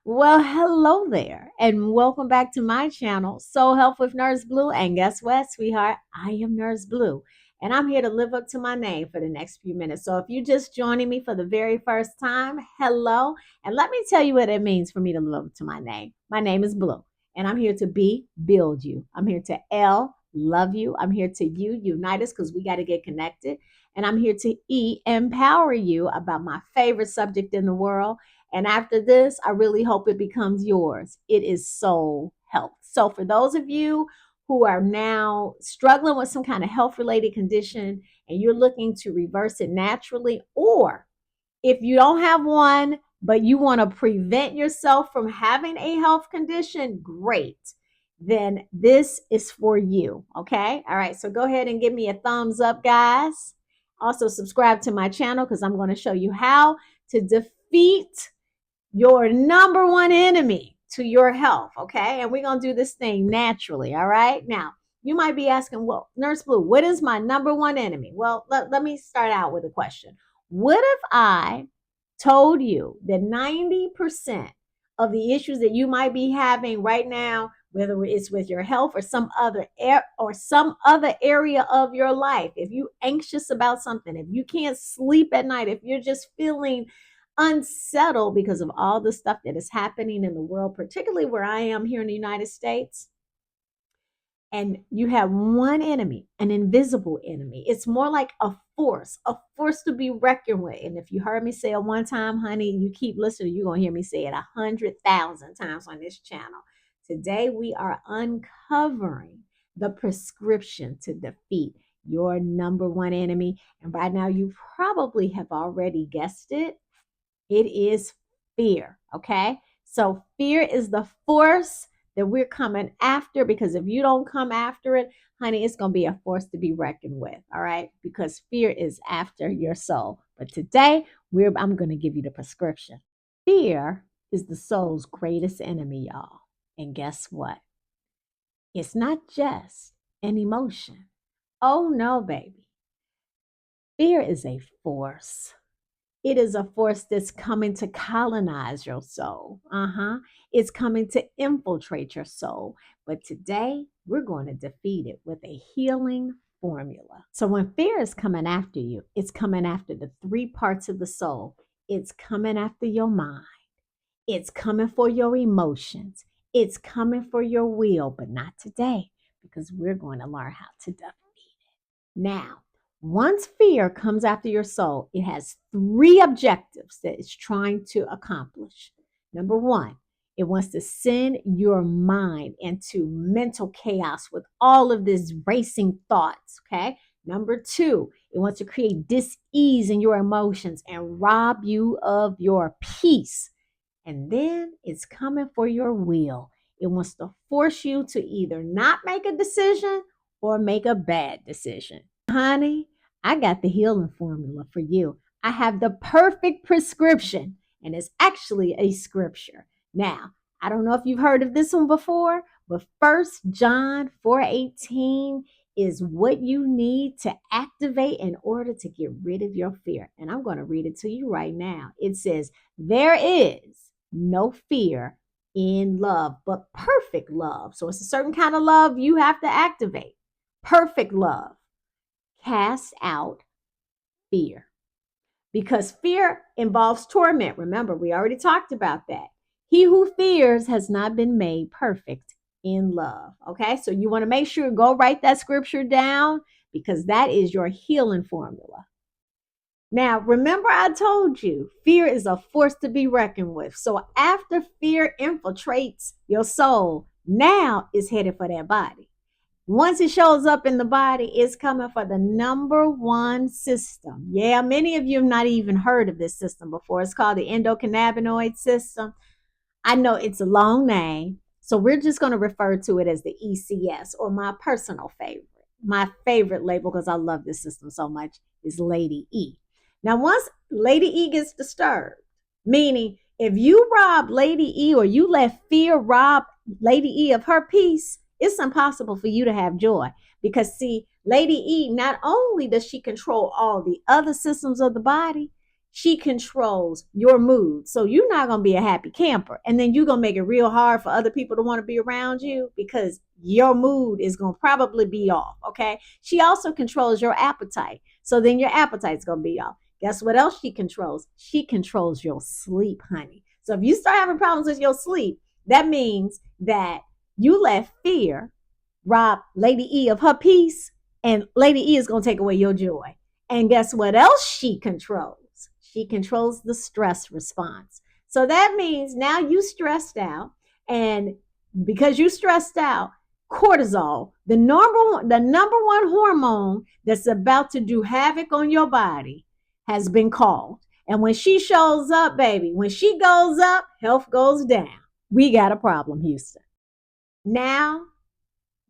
Well, hello there, and welcome back to my channel, Soul Health with Nurse Blue. And guess what, sweetheart? I am Nurse Blue, and I'm here to live up to my name for the next few minutes. So if you're just joining me for the very first time, hello, and let me tell you what it means for me to live up to my name. My name is Blue, and I'm here to B, build you. I'm here to L, love you. I'm here to U, unite us because we got to get connected. And I'm here to E, empower you about my favorite subject in the world. And after this, I really hope it becomes yours. It is soul health. So, for those of you who are now struggling with some kind of health related condition and you're looking to reverse it naturally, or if you don't have one, but you want to prevent yourself from having a health condition, great. Then this is for you. Okay. All right. So, go ahead and give me a thumbs up, guys. Also, subscribe to my channel because I'm going to show you how to defeat your number one enemy to your health. Okay. And we're going to do this thing naturally. All right. Now, you might be asking, well, Nurse Blue, what is my number one enemy? Well, let me start out with a question. What if I told you that 90% of the issues that you might be having right now, whether it's with your health or some other area of your life, if you're anxious about something, if you can't sleep at night, if you're just feeling unsettled because of all the stuff that is happening in the world, particularly where I am here in the United States, and you have one enemy, an invisible enemy. It's more like a force to be reckoned with. And if you heard me say it one time, honey, you keep listening, you're going to hear me say it 100,000 times on this channel. Today, we are uncovering the prescription to defeat your number one enemy. And by now, you probably have already guessed it. It is fear. Okay. So fear is the force that we're coming after, because if you don't come after it, honey, it's going to be a force to be reckoned with. All right. Because fear is after your soul. But today I'm going to give you the prescription. Fear is the soul's greatest enemy, y'all. And guess what? It's not just an emotion. Oh no, baby. Fear is a force. It is a force that's coming to colonize your soul. It's coming to infiltrate your soul. But today, we're going to defeat it with a healing formula. So when fear is coming after you, it's coming after the three parts of the soul. It's coming after your mind. It's coming for your emotions. It's coming for your will, but not today, because we're going to learn how to defeat it. Now, once fear comes after your soul, it has three objectives that it's trying to accomplish. Number one, it wants to send your mind into mental chaos with all of these racing thoughts. Okay. Number two, it wants to create dis-ease in your emotions and rob you of your peace. And then it's coming for your will. It wants to force you to either not make a decision or make a bad decision. Honey, I got the healing formula for you. I have the perfect prescription, and it's actually a scripture. Now, I don't know if you've heard of this one before, but First John 4:18 is what you need to activate in order to get rid of your fear. And I'm going to read it to you right now. It says, "There is no fear in love, but perfect love." So it's a certain kind of love you have to activate. Perfect love cast out fear, because fear involves torment. Remember, we already talked about that. He who fears has not been made perfect in love. Okay, so you want to make sure, go write that scripture down, because that is your healing formula. Now, remember, I told you fear is a force to be reckoned with. So after fear infiltrates your soul, now it's headed for that body. Once it shows up in the body, it's coming for the number one system. Yeah, many of you have not even heard of this system before. It's called the endocannabinoid system. I know it's a long name, so we're just going to refer to it as the ECS, or my personal favorite. My favorite label, because I love this system so much, is Lady E. Now, once Lady E gets disturbed, meaning if you rob Lady E, or you let fear rob Lady E of her peace, it's impossible for you to have joy. Because see, Lady E, not only does she control all the other systems of the body, she controls your mood. So you're not going to be a happy camper. And then you're going to make it real hard for other people to want to be around you because your mood is going to probably be off. Okay. She also controls your appetite. So then your appetite's going to be off. Guess what else she controls? She controls your sleep, honey. So if you start having problems with your sleep, that means that you let fear rob Lady E of her peace, and Lady E is going to take away your joy. And guess what else she controls? She controls the stress response. So that means now you stressed out, and because you stressed out, cortisol, the number one hormone that's about to do havoc on your body, has been called. And when she shows up, baby, when she goes up, health goes down. We got a problem, Houston. Now,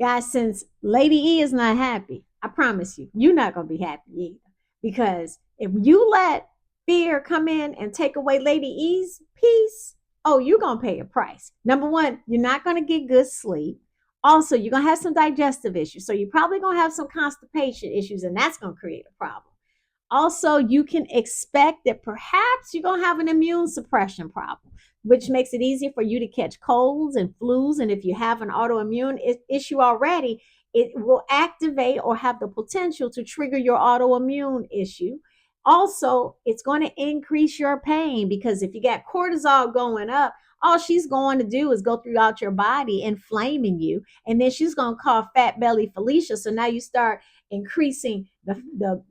guys, since Lady E is not happy, I promise you, you're not going to be happy either. Because if you let fear come in and take away Lady E's peace, oh, you're going to pay a price. Number one, you're not going to get good sleep. Also, you're going to have some digestive issues. So you're probably going to have some constipation issues, and that's going to create a problem. Also, you can expect that perhaps you're going to have an immune suppression problem, which makes it easier for you to catch colds and flus. And if you have an autoimmune issue already, it will activate or have the potential to trigger your autoimmune issue. Also, it's going to increase your pain because if you got cortisol going up, all she's going to do is go throughout your body, inflaming you. And then she's going to call fat belly Felicia. So now you start increasing the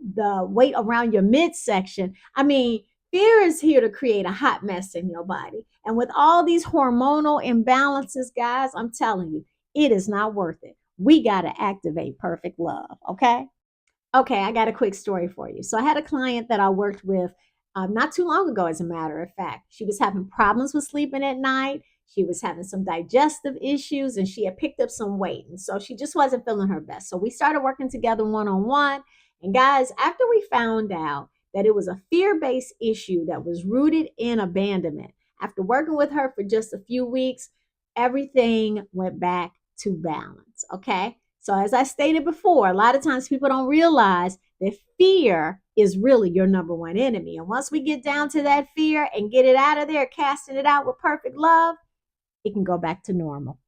weight around your midsection. I mean, fear is here to create a hot mess in your body. And with all these hormonal imbalances, guys, I'm telling you, it is not worth it. We got to activate perfect love. Okay. Okay, I got a quick story for you. So I had a client that I worked with not too long ago, as a matter of fact. She was having problems with sleeping at night. She was having some digestive issues and she had picked up some weight. And so she just wasn't feeling her best. So we started working together one on one. And guys, after we found out that it was a fear based issue that was rooted in abandonment, after working with her for just a few weeks, everything went back to balance. Okay. So as I stated before, a lot of times people don't realize that fear is really your number one enemy. And once we get down to that fear and get it out of there, casting it out with perfect love, it can go back to normal.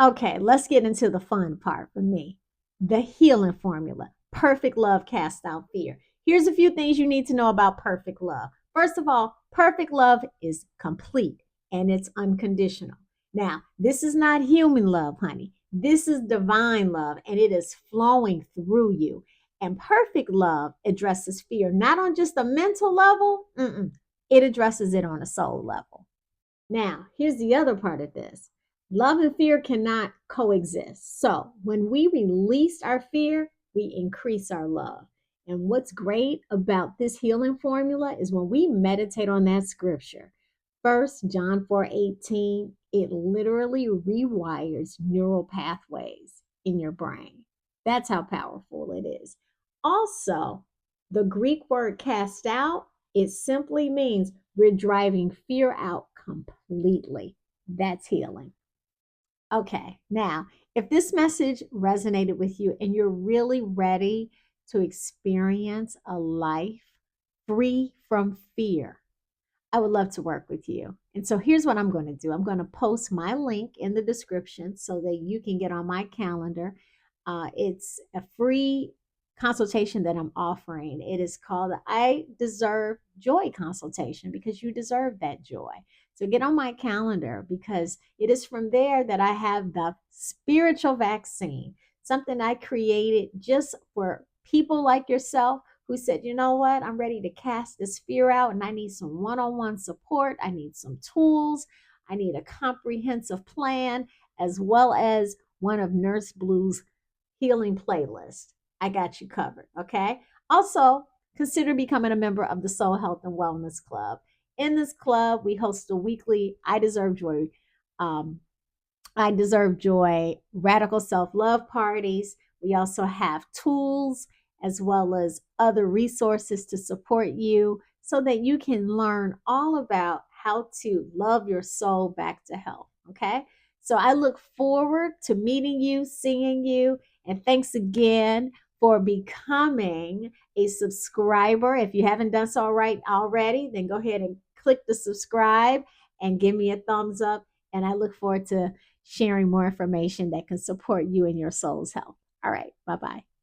Okay, let's get into the fun part for me. The healing formula. Perfect love casts out fear. Here's a few things you need to know about perfect love. First of all, perfect love is complete and it's unconditional. Now, this is not human love, honey. This is divine love and it is flowing through you. And perfect love addresses fear, not on just a mental level. It addresses it on a soul level. Now, here's the other part of this. Love and fear cannot coexist. So when we release our fear, we increase our love. And what's great about this healing formula is when we meditate on that scripture, First John 4:18, it literally rewires neural pathways in your brain. That's how powerful it is. Also, the Greek word cast out, it simply means we're driving fear out completely. That's healing. Okay, now, if this message resonated with you and you're really ready to experience a life free from fear, I would love to work with you. And so here's what I'm going to do. I'm going to post my link in the description so that you can get on my calendar. It's a free consultation that I'm offering. It is called the I Deserve Joy consultation because you deserve that joy. So get on my calendar because it is from there that I have the spiritual vaccine, something I created just for people like yourself who said, you know what, I'm ready to cast this fear out and I need some one-on-one support. I need some tools. I need a comprehensive plan as well as one of Nurse Blue's healing playlists. I got you covered, okay? Also, consider becoming a member of the Soul Health and Wellness Club. In this club, we host a weekly um, I Deserve Joy radical self-love parties. We also have tools as well as other resources to support you so that you can learn all about how to love your soul back to health. Okay. So I look forward to meeting you, seeing you, and thanks again for becoming a subscriber. If you haven't done so already, then go ahead and click the subscribe and give me a thumbs up. And I look forward to sharing more information that can support you in your soul's health. All right. Bye bye.